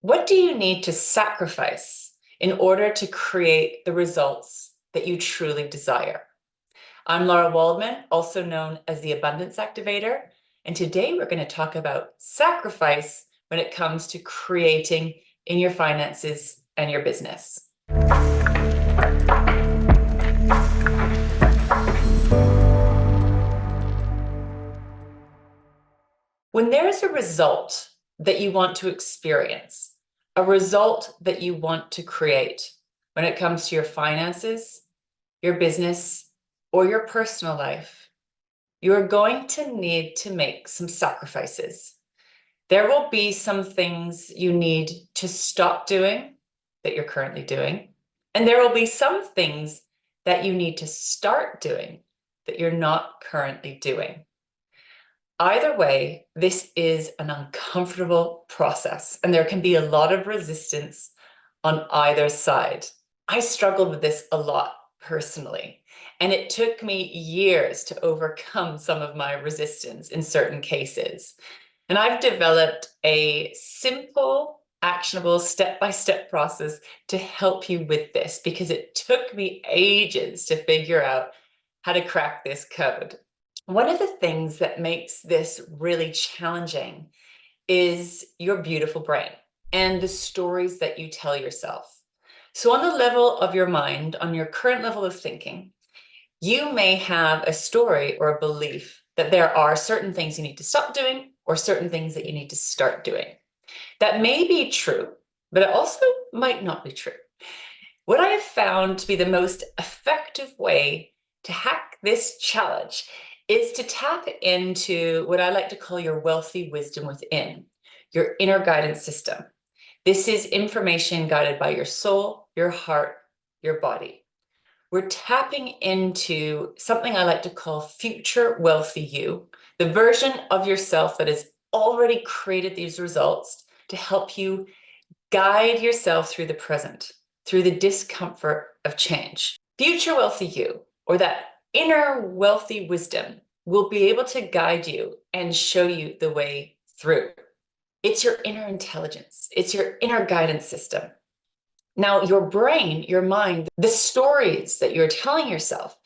What do you need to sacrifice in order to create the results that you truly desire? I'm Lara Waldman, also known as the Abundance Activator, and today we're going to talk about sacrifice when it comes to creating in your finances and your business. When there is a result that you want to experience, a result that you want to create when it comes to your finances, your business, or your personal life, you are going to need to make some sacrifices. There will be some things you need to stop doing that you're currently doing, and there will be some things that you need to start doing that you're not currently doing. Either way, this is an uncomfortable process, and there can be a lot of resistance on either side. I struggled with this a lot personally, and it took me years to overcome some of my resistance in certain cases. And I've developed a simple, actionable, step-by-step process to help you with this because it took me ages to figure out how to crack this code. One of the things that makes this really challenging is your beautiful brain and the stories that you tell yourself. So on the level of your mind, on your current level of thinking, you may have a story or a belief that there are certain things you need to stop doing or certain things that you need to start doing. That may be true, but it also might not be true. What I have found to be the most effective way to hack this challenge is to tap into what I like to call your wealthy wisdom within, your inner guidance system. This is information guided by your soul, your heart, your body. We're tapping into something I like to call future wealthy you, the version of yourself that has already created these results to help you guide yourself through the present, through the discomfort of change. Future wealthy you, or that inner wealthy wisdom, will be able to guide you and show you the way through. It's your inner intelligence. It's your inner guidance system. Now, your brain, your mind, the stories that you're telling yourself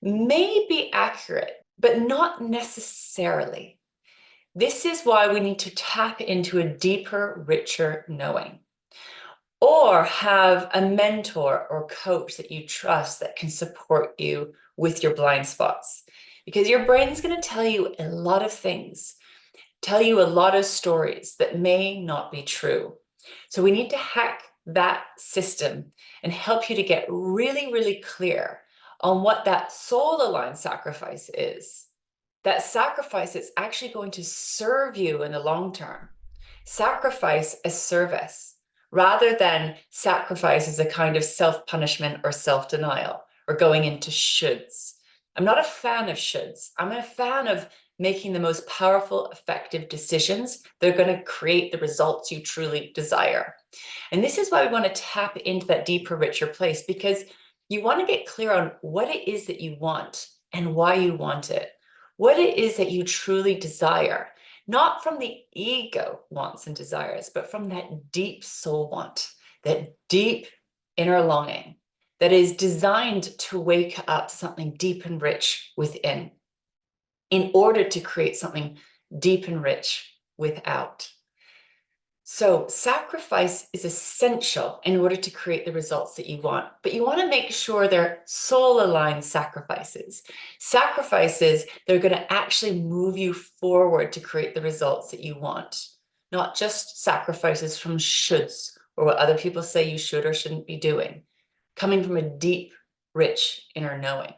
may be accurate, but not necessarily. This is why we need to tap into a deeper, richer knowing. Or have a mentor or coach that you trust that can support you with your blind spots. Because your brain is going to tell you a lot of things, tell you a lot of stories that may not be true. So we need to hack that system and help you to get really, really clear on what that soul-aligned sacrifice is. That sacrifice is actually going to serve you in the long term. Sacrifice as service, rather than sacrifice as a kind of self-punishment or self-denial or going into shoulds. I'm not a fan of shoulds. I'm a fan of making the most powerful, effective decisions that are going to create the results you truly desire. And this is why we want to tap into that deeper, richer place, because you want to get clear on what it is that you want and why you want it, what it is that you truly desire. Not from the ego wants and desires, but from that deep soul want, that deep inner longing that is designed to wake up something deep and rich within in order to create something deep and rich without. So sacrifice is essential in order to create the results that you want, but you want to make sure they're soul-aligned sacrifices. Sacrifices that are going to actually move you forward to create the results that you want, not just sacrifices from shoulds or what other people say you should or shouldn't be doing, coming from a deep, rich inner knowing.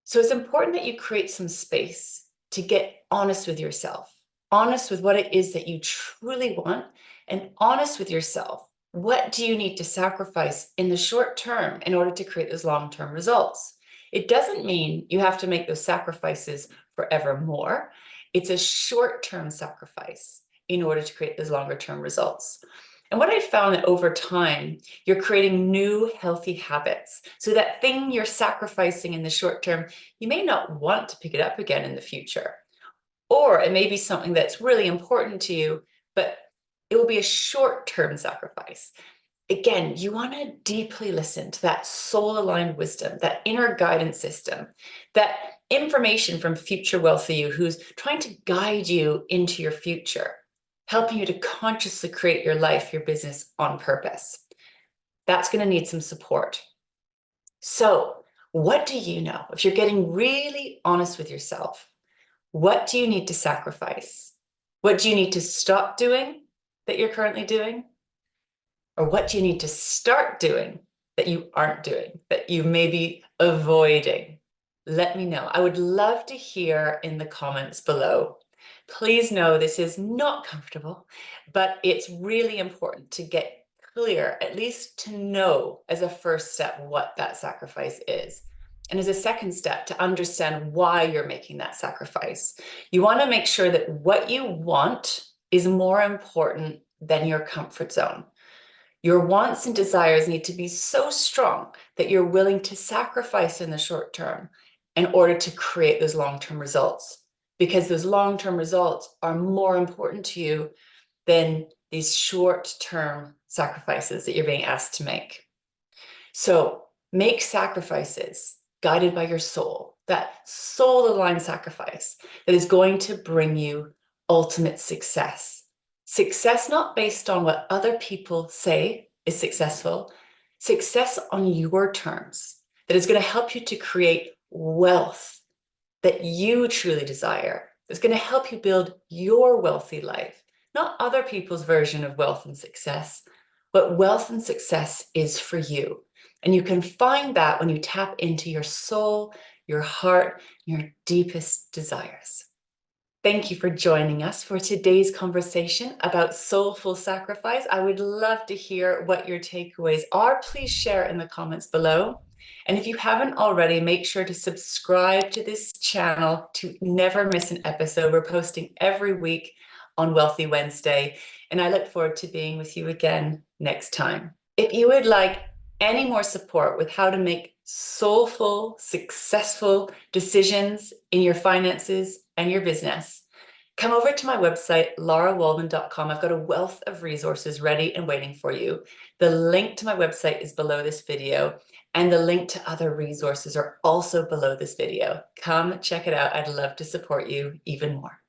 So it's important that you create some space to get honest with yourself, honest with what it is that you truly want, and honest with yourself. What do you need to sacrifice in the short term in order to create those long-term results? It doesn't mean you have to make those sacrifices forevermore. It's a short-term sacrifice in order to create those longer-term results. And what I found that over time, you're creating new healthy habits. So that thing you're sacrificing in the short term, you may not want to pick it up again in the future. Or it may be something that's really important to you, but It will be a short-term sacrifice. Again, you want to deeply listen to that soul-aligned wisdom, that inner guidance system, that information from future wealthy you who's trying to guide you into your future, helping you to consciously create your life, your business on purpose. That's going to need some support. So, what do you know? If you're getting really honest with yourself, what do you need to sacrifice? What do you need to stop doing that you're currently doing? Or what do you need to start doing that you aren't doing, that you may be avoiding? Let me know. I would love to hear in the comments below. Please know this is not comfortable, but it's really important to get clear, at least to know as a first step what that sacrifice is. And as a second step, to understand why you're making that sacrifice. You want to make sure that what you want is more important than your comfort zone. Your wants and desires need to be so strong that you're willing to sacrifice in the short term in order to create those long-term results, because those long-term results are more important to you than these short-term sacrifices that you're being asked to make. So make sacrifices guided by your soul, that soul-aligned sacrifice that is going to bring you ultimate success. Success not based on what other people say is successful, success on your terms that is going to help you to create wealth that you truly desire. It's going to help you build your wealthy life, not other people's version of wealth and success. What wealth and success is for you. And you can find that when you tap into your soul, your heart, your deepest desires. Thank you for joining us for today's conversation about soulful sacrifice. I would love to hear what your takeaways are. Please share in the comments below. And if you haven't already, make sure to subscribe to this channel to never miss an episode. We're posting every week on Wealthy Wednesday, and I look forward to being with you again next time. If you would like any more support with how to make soulful, successful decisions in your finances and your business, come over to my website, larawaldman.com. I've got a wealth of resources ready and waiting for you. The link to my website is below this video, and the link to other resources are also below this video. Come check it out. I'd love to support you even more.